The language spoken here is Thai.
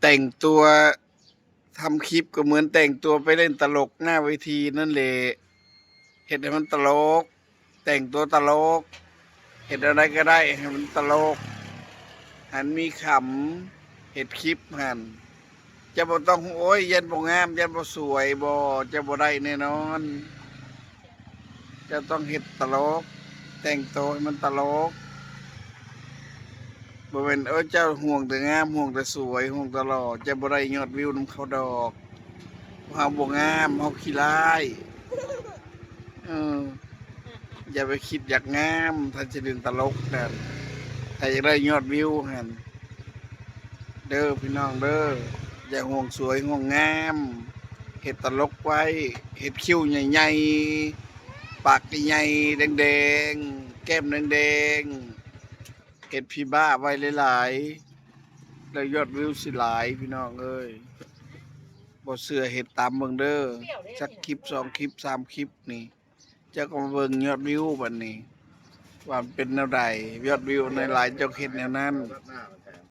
แต่งตัวทำคลิปก็เหมือนแต่งตัวไปเล่นตลกหน้าเวทีนั่นแหละเห็นให้มันตลกแต่งตัวตลกเห็นอะไรก็ได้ให้มันตลกหันมีขำเห็ดคลิปหันจะบ่ต้องโอ้ยยันบ่งามยันบ่สวยบ่จะบ่ได้แน่นอนจะต้องเห็ดตลกแต่งตัวให้มันตลกบ่เป็นเจ้าห่วงแต่งามห่วงแต่สวยห่วงแต่หล่อจะบ่ได้ยอดวิวนำเขาดอกเฮาบ่งามเฮาขี้ร้ายเอออย่าไปคิดอยากงามถ้าจะเล่นตลกนั่นถ้าอยากได้ยอดวิวหั่นเด้อพี่น้องเด้ออย่าห่วงสวยห่วงงามเฮ็ดตลกไว้เฮ็ดคิ้วใหญ่ๆปากใหญ่ๆแดงๆแก้มแดงๆเฮ็ดพี่บ้าไว้หลายๆแล้วยอดวิวสิหลายพี่น้องเอ้ยบ่เชื่อเฮ็ดตามเบิ่งเด้อสักคลิป2คลิป3คลิปนี่เจ้าก็มาเบิ่งยอดวิวบัดนี้ว่ามันเป็นแนวใดยอดวิวในหลายเจ้าเฮ็ดแนวนั้น